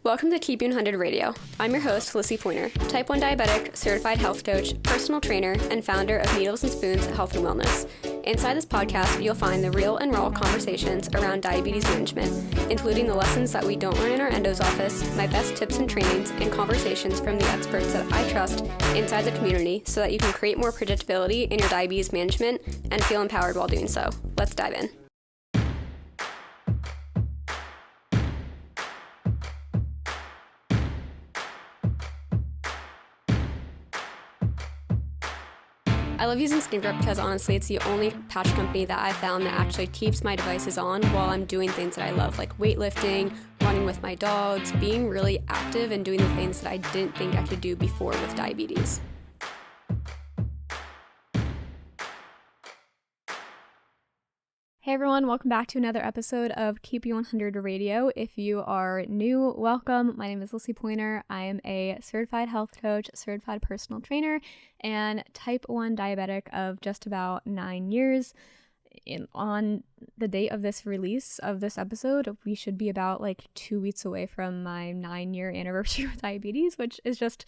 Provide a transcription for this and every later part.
Welcome to Keep You 100 Radio. I'm your host, LISSIE Pointer, type 1 diabetic, certified health coach, personal trainer, and founder of Needles and Spoons Health and Wellness. Inside this podcast, you'll find the real and raw conversations around diabetes management, including the lessons that we don't learn in our endo's office, my best tips and trainings, and conversations from the experts that I trust inside the community so that you can create more predictability in your diabetes management and feel empowered while doing so. Let's dive in. I love using SkinGrip because honestly it's the only patch company that I found that actually keeps my devices on while I'm doing things that I love, like weightlifting, running with my dogs, being really active and doing the things that I didn't think I could do before with diabetes. Hey everyone, welcome back to another episode of Keep You 100 Radio. If you are new, welcome. My name is LISSIE Pointer. I am a certified health coach, certified personal trainer, and type 1 diabetic of just about 9 years. On the date of this release of this episode, we should be about 2 weeks away from my 9-year anniversary with diabetes, which is just,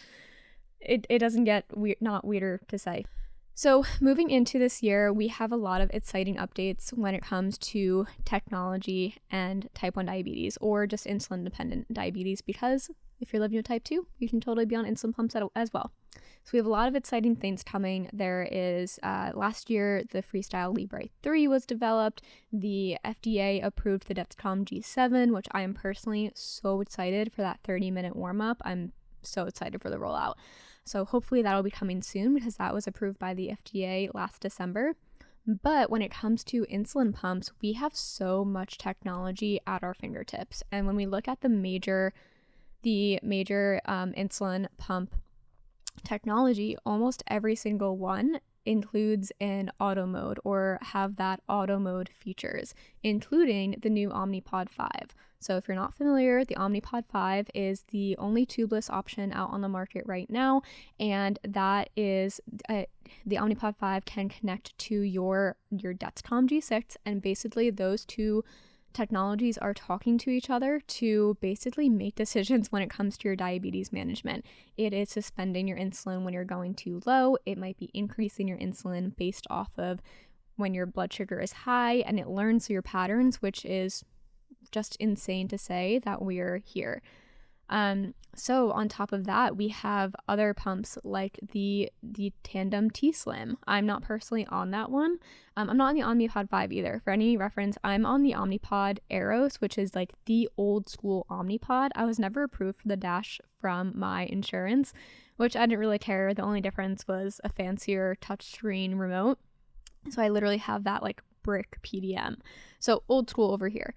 it doesn't get not weirder to say. So moving into this year, we have a lot of exciting updates when it comes to technology and type 1 diabetes, or just insulin-dependent diabetes, because if you're living with type 2, you can totally be on insulin pumps as well. So we have a lot of exciting things coming. There is, last year, the Freestyle Libre 3 was developed. The FDA approved the Dexcom G7, which I am personally so excited for that 30-minute warm-up. I'm so excited for the rollout. So hopefully that'll be coming soon because that was approved by the FDA last December. But when it comes to insulin pumps, we have so much technology at our fingertips. And when we look at the major insulin pump technology, almost every single one includes an auto mode or have that auto mode features, including the new Omnipod 5. So if you're not familiar, the Omnipod 5 is the only tubeless option out on the market right now, and that is the Omnipod 5 can connect to your Dexcom G6, and basically those two technologies are talking to each other to basically make decisions when it comes to your diabetes management. It is suspending your insulin when you're going too low. It might be increasing your insulin based off of when your blood sugar is high, and it learns your patterns, which is just insane to say that we're here. So on top of that, we have other pumps like the Tandem T-Slim. I'm not personally on that one. I'm not on the Omnipod 5 either. For any reference, I'm on the Omnipod Aeros, which is like the old school Omnipod. I was never approved for the Dash from my insurance, which I didn't really care. The only difference was a fancier touchscreen remote. So I literally have that brick PDM. So old school over here.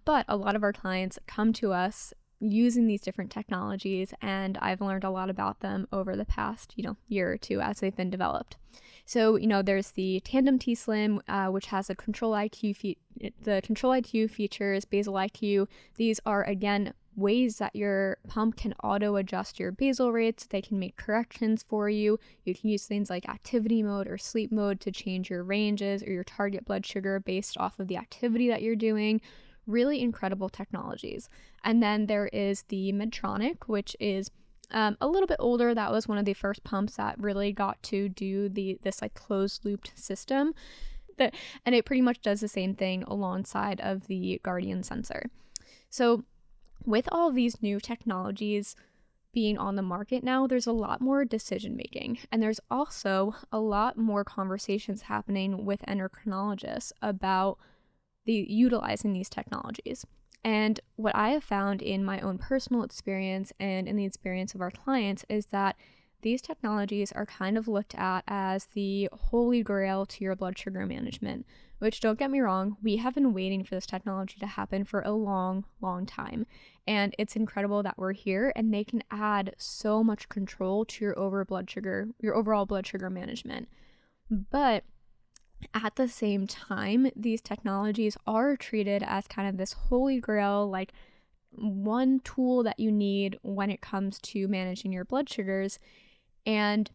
But a lot of our clients come to us using these different technologies, and I've learned a lot about them over the past, year or two as they've been developed. So, there's the Tandem T-Slim, which has the Control IQ features, Basal IQ. These are, again, ways that your pump can auto adjust your basal rates. They can make corrections for you. You can use things like activity mode or sleep mode to change your ranges or your target blood sugar based off of the activity that you're doing. Really incredible technologies. And then there is the Medtronic, which is a little bit older. That was one of the first pumps that really got to do this closed looped system. And it pretty much does the same thing alongside of the Guardian sensor. So with all these new technologies being on the market now, there's a lot more decision making. And there's also a lot more conversations happening with endocrinologists about utilizing these technologies. And what I have found in my own personal experience and in the experience of our clients is that these technologies are kind of looked at as the holy grail to your blood sugar management, which, don't get me wrong, we have been waiting for this technology to happen for a long, long time. And it's incredible that we're here, and they can add so much control to your overall blood sugar management. But at the same time, these technologies are treated as kind of this holy grail, one tool that you need when it comes to managing your blood sugars. And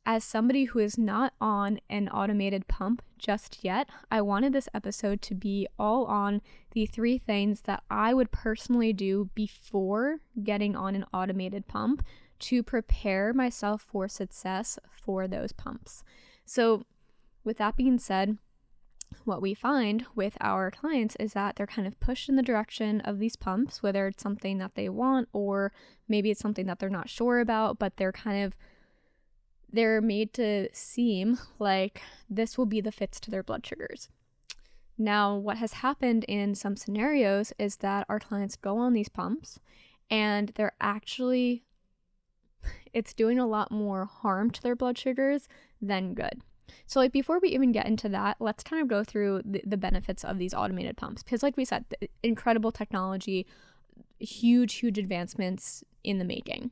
as somebody who is not on an automated pump just yet, I wanted this episode to be all on the 3 things that I would personally do before getting on an automated pump to prepare myself for success for those pumps. So with that being said, what we find with our clients is that they're kind of pushed in the direction of these pumps, whether it's something that they want or maybe it's something that they're not sure about, but they're made to seem like this will be the fix to their blood sugars. Now, what has happened in some scenarios is that our clients go on these pumps and it's doing a lot more harm to their blood sugars than good. So before we even get into that, let's kind of go through the benefits of these automated pumps. Because like we said, incredible technology, huge advancements in the making.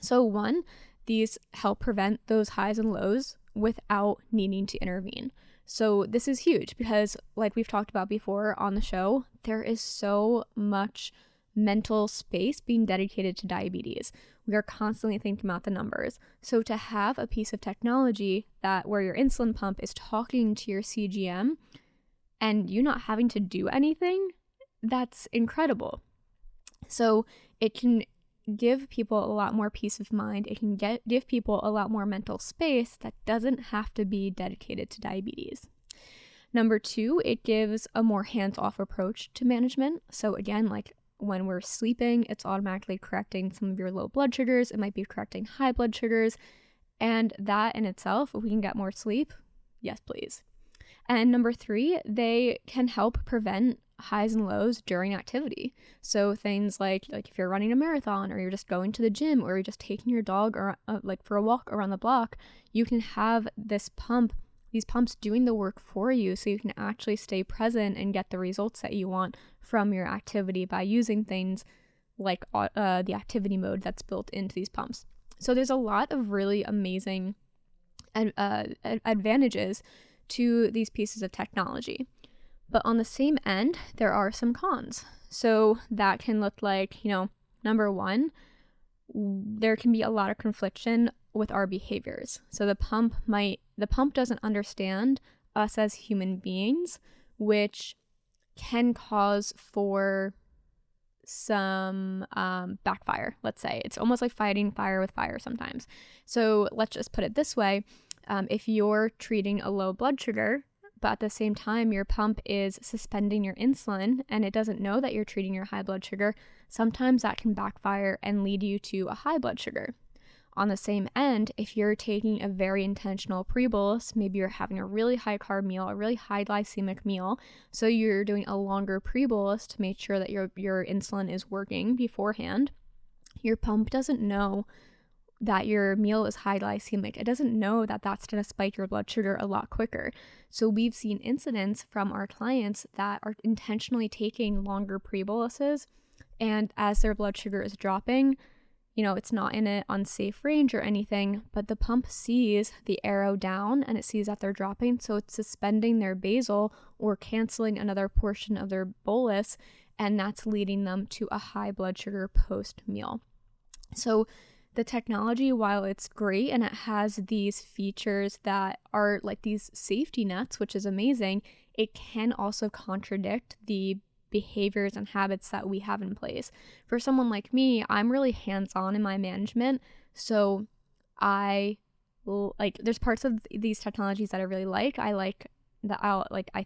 So 1, these help prevent those highs and lows without needing to intervene. So this is huge because like we've talked about before on the show, there is so much mental space being dedicated to diabetes. We are constantly thinking about the numbers. So to have a piece of technology where your insulin pump is talking to your CGM and you not having to do anything, that's incredible. So it can give people a lot more peace of mind. It can give people a lot more mental space that doesn't have to be dedicated to diabetes. Number 2, it gives a more hands-off approach to management. So again, like when we're sleeping, it's automatically correcting some of your low blood sugars. It might be correcting high blood sugars. And that in itself, if we can get more sleep, yes, please. And number 3, they can help prevent highs and lows during activity. So things like if you're running a marathon or you're just going to the gym or you're just taking your dog or for a walk around the block, you can have these pumps doing the work for you so you can actually stay present and get the results that you want from your activity by using things like the activity mode that's built into these pumps. So there's a lot of really amazing advantages to these pieces of technology. But on the same end, there are some cons. So that can look like, number 1, there can be a lot of confliction with our behaviors. So the pump doesn't understand us as human beings, which can cause for some backfire, let's say. It's almost like fighting fire with fire sometimes. So let's just put it this way. If you're treating a low blood sugar, but at the same time your pump is suspending your insulin and it doesn't know that you're treating your high blood sugar, sometimes that can backfire and lead you to a high blood sugar. On the same end, if you're taking a very intentional pre-bolus, maybe you're having a really high carb meal, a really high glycemic meal, so you're doing a longer pre-bolus to make sure that your insulin is working beforehand, your pump doesn't know that your meal is high glycemic. It doesn't know that that's going to spike your blood sugar a lot quicker. So we've seen incidents from our clients that are intentionally taking longer pre-boluses, and as their blood sugar is dropping, it's not in an unsafe range or anything, but the pump sees the arrow down and it sees that they're dropping, so it's suspending their basal or canceling another portion of their bolus, and that's leading them to a high blood sugar post-meal. So the technology, while it's great and it has these features that are like these safety nets, which is amazing, it can also contradict the behaviors and habits that we have in place. For someone like me, I'm really hands-on in my management, so there's parts of these technologies that I really like. I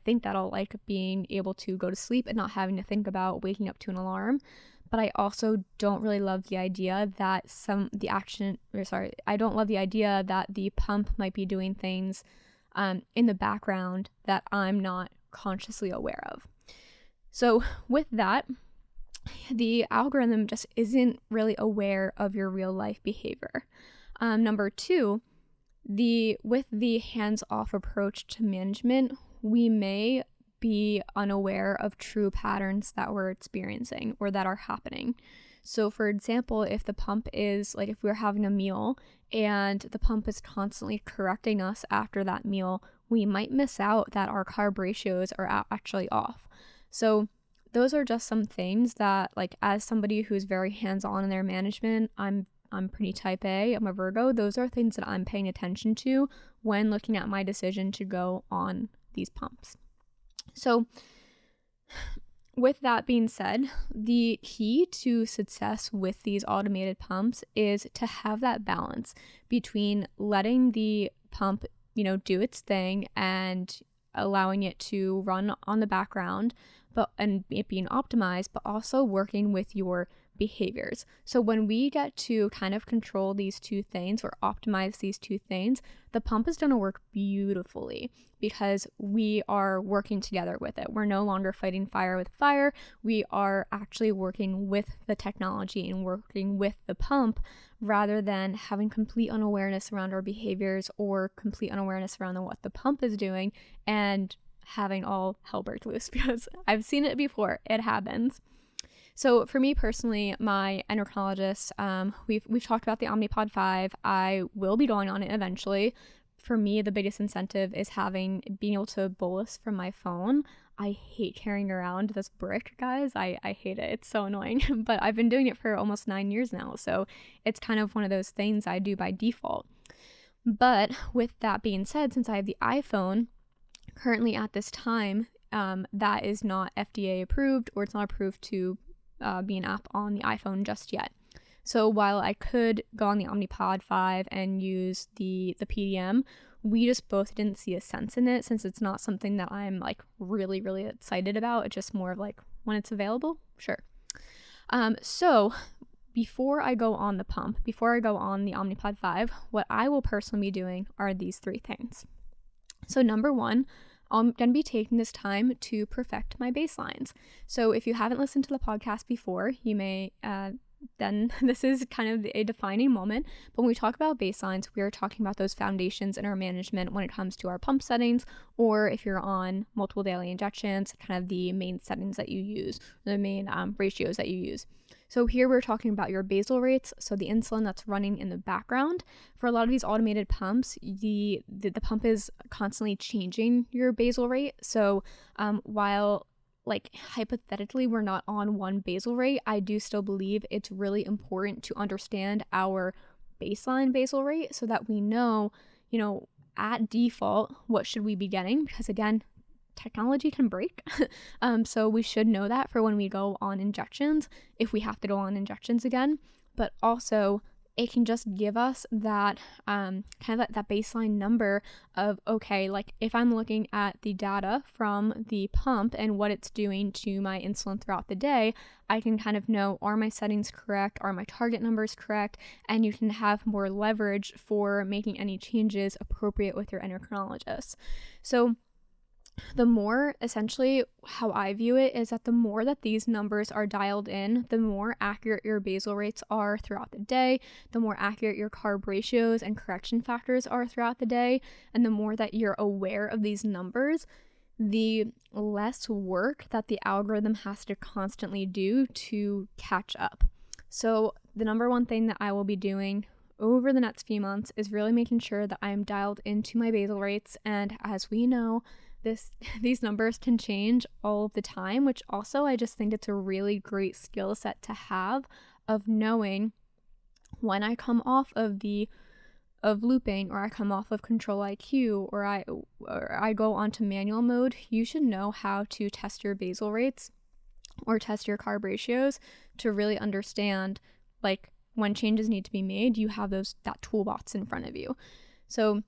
think that I'll like being able to go to sleep and not having to think about waking up to an alarm. But I also don't really love the idea that I don't love the idea that the pump might be doing things in the background that I'm not consciously aware of. So with that, the algorithm just isn't really aware of your real life behavior. Number 2, with the hands-off approach to management, we may be unaware of true patterns that we're experiencing or that are happening. So for example, if the pump is if we're having a meal and the pump is constantly correcting us after that meal, we might miss out that our carb ratios are actually off. So those are just some things that as somebody who's very hands-on in their management, I'm I'm pretty type A, I'm a Virgo. Those are things that I'm paying attention to when looking at my decision to go on these pumps. So with that being said, the key to success with these automated pumps is to have that balance between letting the pump, do its thing and allowing it to run on the background, and it being optimized, but also working with your behaviors. So when we get to kind of control these two things or optimize these two things, the pump is going to work beautifully because we are working together with it. We're no longer fighting fire with fire. We are actually working with the technology and working with the pump rather than having complete unawareness around our behaviors or complete unawareness around what the pump is doing and having all hell break loose, because I've seen it before. It happens. So for me personally, my endocrinologist, we've talked about the Omnipod 5. I will be going on it eventually. For me, the biggest incentive is being able to bolus from my phone. I hate carrying around this brick, guys. I hate it. It's so annoying. But I've been doing it for almost 9 years now. So it's kind of one of those things I do by default. But with that being said, since I have the iPhone, currently at this time, that is not FDA approved, or it's not approved to be an app on the iPhone just yet. So while I could go on the Omnipod 5 and use the PDM, we just both didn't see a sense in it since it's not something that I'm like really, really excited about. It's just more of like when it's available, sure. So before I go on the pump, before I go on the Omnipod 5, what I will personally be doing are these 3 things. So number 1, I'm going to be taking this time to perfect my baselines. So if you haven't listened to the podcast before, you may, then this is kind of a defining moment. But when we talk about baselines, we are talking about those foundations in our management when it comes to our pump settings, or if you're on multiple daily injections, kind of the main settings that you use, the main ratios that you use. So here we're talking about your basal rates, so the insulin that's running in the background. For a lot of these automated pumps, the pump is constantly changing your basal rate. So while like hypothetically we're not on one basal rate, I do still believe it's really important to understand our baseline basal rate so that we know, at default, what should we be getting? Because again, technology can break. So we should know that for when we go on injections, if we have to go on injections again. But also it can just give us that kind of that baseline number of, okay, like if I'm looking at the data from the pump and what it's doing to my insulin throughout the day, I can kind of know, are my settings correct? Are my target numbers correct? And you can have more leverage for making any changes appropriate with your endocrinologist. So the more, essentially, how I view it is that the more that these numbers are dialed in, the more accurate your basal rates are throughout the day, the more accurate your carb ratios and correction factors are throughout the day, and the more that you're aware of these numbers, the less work that the algorithm has to constantly do to catch up. So the number one thing that I will be doing over the next few months is really making sure that I am dialed into my basal rates, and as we know, these numbers can change all of the time, which also I just think it's a really great skill set to have, of knowing when I come off of looping, or I come off of control IQ, or I go onto manual mode. You should know how to test your basal rates or test your carb ratios to really understand, like, when changes need to be made, you have that toolbox in front of you. So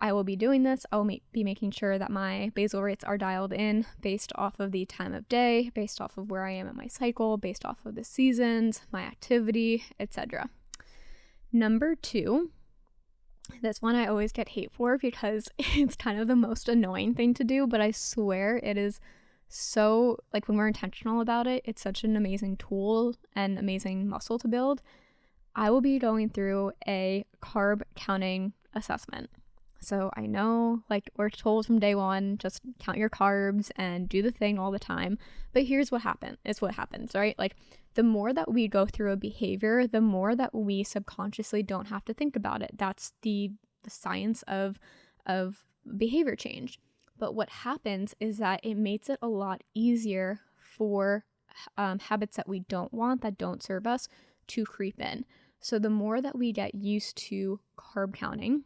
I will be doing this. I will be making sure that my basal rates are dialed in based off of the time of day, based off of where I am in my cycle, based off of the seasons, my activity, etc. Number 2, this one I always get hate for because it's kind of the most annoying thing to do, but I swear it is so, like, when we're intentional about it, it's such an amazing tool and amazing muscle to build. I will be going through a carb counting assessment. So I know, like, we're told from day one, just count your carbs and do the thing all the time. But here's what happens, right? Like, the more that we go through a behavior, the more that we subconsciously don't have to think about it. That's the science of behavior change. But what happens is that it makes it a lot easier for habits that we don't want, that don't serve us, to creep in. So the more that we get used to carb counting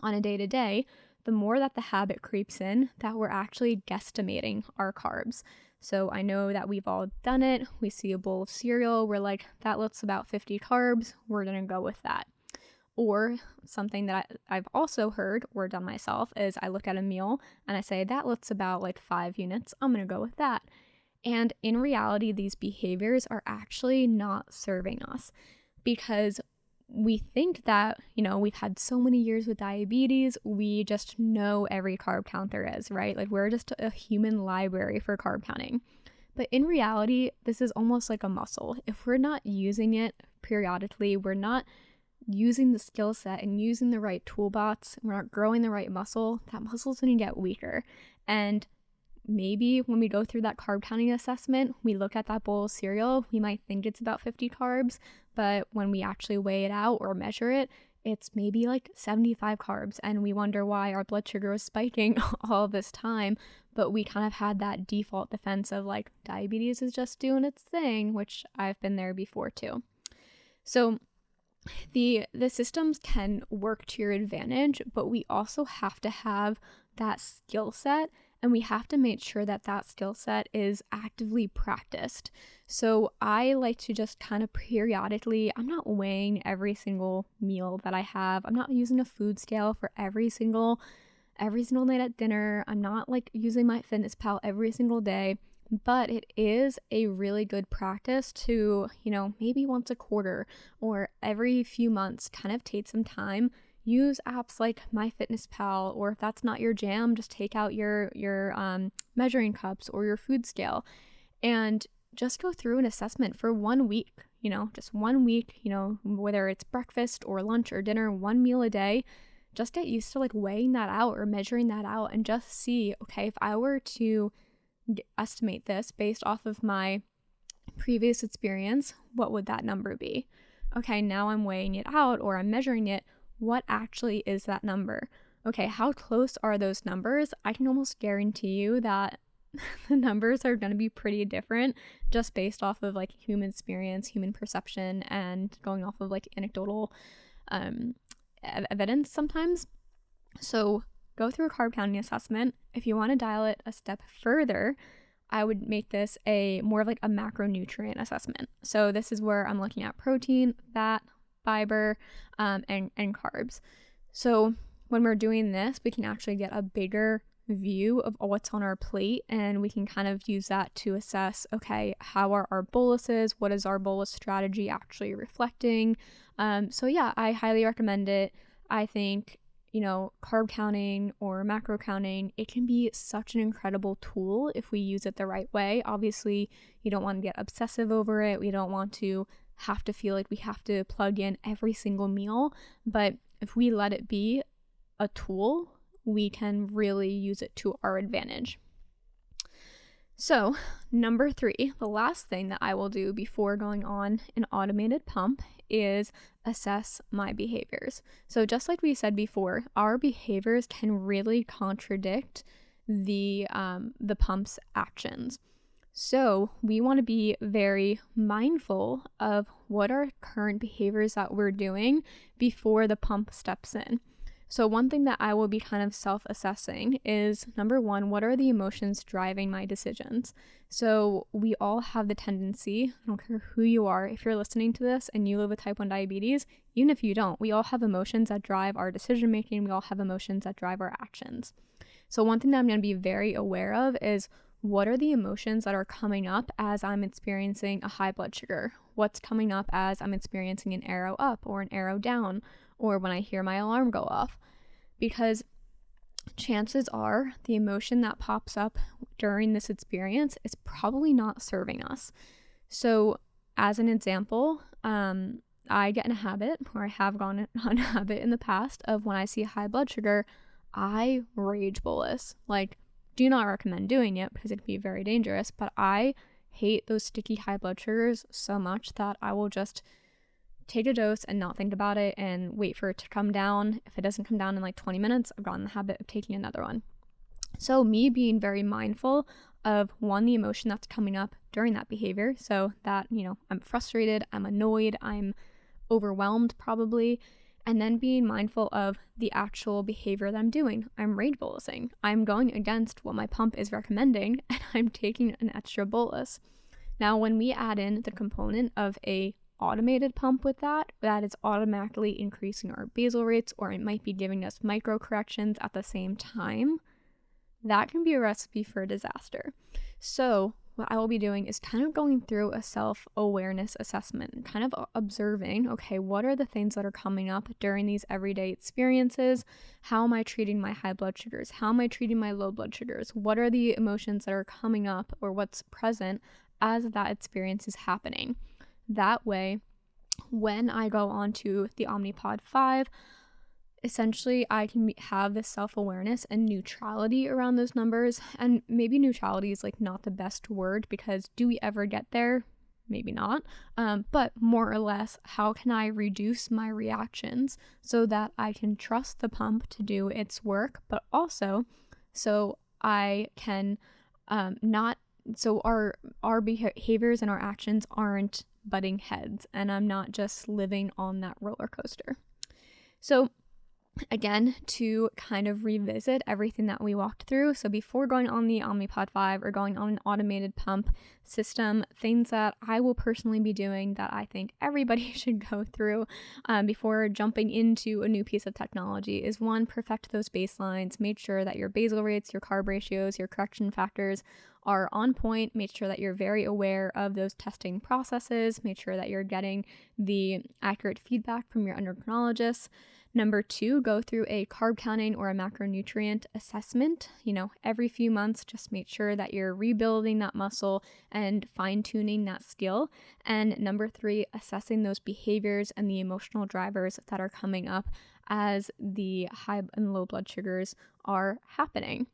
on a day-to-day, the more that the habit creeps in that we're actually guesstimating our carbs. So I know that we've all done it. We see a bowl of cereal, we're like, that looks about 50 carbs, we're gonna go with that. Or something that I've also heard or done myself is I look at a meal and I say, that looks about like 5 units, I'm gonna go with that. And in reality, these behaviors are actually not serving us, because we think that, we've had so many years with diabetes, we just know every carb count there is, right? Like we're just a human library for carb counting. But in reality, this is almost like a muscle. If we're not using it periodically, we're not using the skill set and using the right toolbox, we're not growing the right muscle, that muscle's going to get weaker. And maybe when we go through that carb counting assessment, we look at that bowl of cereal, we might think it's about 50 carbs, but when we actually weigh it out or measure it, it's maybe like 75 carbs, and we wonder why our blood sugar is spiking all this time. But we kind of had that default defense of like, diabetes is just doing its thing, which I've been there before too. So the systems can work to your advantage, but we also have to have that skill set, and we have to make sure that that skill set is actively practiced. So I like to just kind of periodically, I'm not weighing every single meal that I have. I'm not using a food scale for every single night at dinner. I'm not like using MyFitnessPal every single day. But it is a really good practice to, maybe once a quarter or every few months, kind of take some time, use apps like MyFitnessPal, or if that's not your jam, just take out your measuring cups or your food scale and just go through an assessment for 1 week, just 1 week, whether it's breakfast or lunch or dinner, one meal a day. Just get used to like weighing that out or measuring that out and just see, okay, if I were to estimate this based off of my previous experience, what would that number be? Okay, now I'm weighing it out or I'm measuring it. What actually is that number? Okay, how close are those numbers? I can almost guarantee you that the numbers are going to be pretty different just based off of like human experience, human perception, and going off of like anecdotal evidence sometimes. So go through a carb counting assessment. If you want to dial it a step further, I would make this more of like a macronutrient assessment. So this is where I'm looking at protein, fat, fiber, and carbs. So when we're doing this, we can actually get a bigger view of what's on our plate, and we can kind of use that to assess, okay, how are our boluses? What is our bolus strategy actually reflecting? So yeah, I highly recommend it. I think carb counting or macro counting, it can be such an incredible tool if we use it the right way. Obviously, you don't want to get obsessive over it. We don't want to have to feel like we have to plug in every single meal. But if we let it be a tool, we can really use it to our advantage. So, number 3, the last thing that I will do before going on an automated pump is assess my behaviors. So just like we said before, our behaviors can really contradict the pump's actions. So we want to be very mindful of what are current behaviors that we're doing before the pump steps in. So one thing that I will be kind of self-assessing is, number 1, what are the emotions driving my decisions? So we all have the tendency, I don't care who you are, if you're listening to this and you live with type 1 diabetes, even if you don't, we all have emotions that drive our decision making. We all have emotions that drive our actions. So one thing that I'm going to be very aware of is, what are the emotions that are coming up as I'm experiencing a high blood sugar? What's coming up as I'm experiencing an arrow up or an arrow down, or when I hear my alarm go off? Because chances are the emotion that pops up during this experience is probably not serving us. So as an example, I get in a habit, or I have gone on a habit in the past, of when I see high blood sugar, I rage bolus. Like, do not recommend doing it because it can be very dangerous, but I hate those sticky high blood sugars so much that I will just take a dose and not think about it and wait for it to come down. If it doesn't come down in like 20 minutes, I've gotten the habit of taking another one. So me being very mindful of, 1, the emotion that's coming up during that behavior. So that, I'm frustrated, I'm annoyed, I'm overwhelmed probably, and then being mindful of the actual behavior that I'm doing. I'm rage bolusing. I'm going against what my pump is recommending, and I'm taking an extra bolus. Now, when we add in the component of a automated pump with that is automatically increasing our basal rates, or it might be giving us micro corrections at the same time, that can be a recipe for disaster. So what I will be doing is kind of going through a self-awareness assessment and kind of observing, okay, what are the things that are coming up during these everyday experiences? How am I treating my high blood sugars? How am I treating my low blood sugars? What are the emotions that are coming up, or what's present as that experience is happening? That way, when I go on to the Omnipod 5, essentially I can have this self-awareness and neutrality around those numbers. And maybe neutrality is like not the best word, because do we ever get there? Maybe not. But more or less, how can I reduce my reactions so that I can trust the pump to do its work, but also so I can so our behaviors and our actions aren't butting heads, and I'm not just living on that roller coaster. So again, to kind of revisit everything that we walked through. So before going on the Omnipod 5 or going on an automated pump system, things that I will personally be doing that I think everybody should go through before jumping into a new piece of technology is, one, perfect those baselines. Make sure that your basal rates, your carb ratios, your correction factors are on point. Make sure that you're very aware of those testing processes. Make sure that you're getting the accurate feedback from your endocrinologist. Number 2, go through a carb counting or a macronutrient assessment. Every few months, just make sure that you're rebuilding that muscle and fine-tuning that skill. And number 3, assessing those behaviors and the emotional drivers that are coming up as the high and low blood sugars are happening.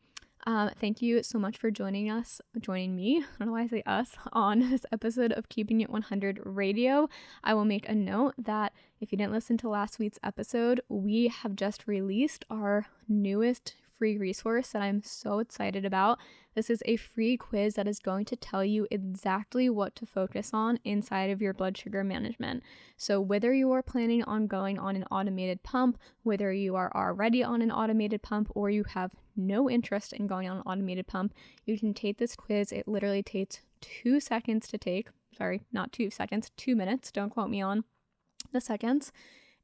Thank you so much for joining me, I don't know why I say us, on this episode of Keeping It 100 Radio. I will make a note that if you didn't listen to last week's episode, we have just released our newest free resource that I'm so excited about. This is a free quiz that is going to tell you exactly what to focus on inside of your blood sugar management. So whether you are planning on going on an automated pump, whether you are already on an automated pump, or you have no interest in going on an automated pump, you can take this quiz. It literally takes 2 seconds to take. Sorry, not 2 seconds, 2 minutes. Don't quote me on the seconds.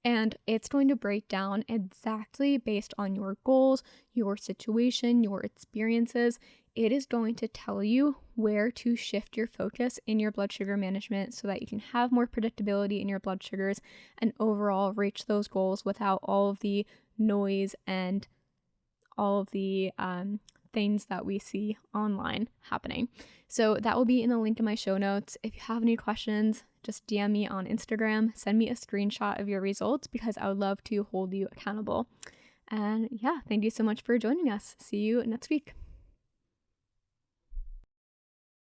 And it's going to break down exactly based on your goals, your situation, your experiences. It is going to tell you where to shift your focus in your blood sugar management so that you can have more predictability in your blood sugars and overall reach those goals without all of the noise and all of the things that we see online happening. So that will be in the link in my show notes. If you have any questions, just DM me on Instagram, send me a screenshot of your results, because I would love to hold you accountable. And yeah, thank you so much for joining us. See you next week.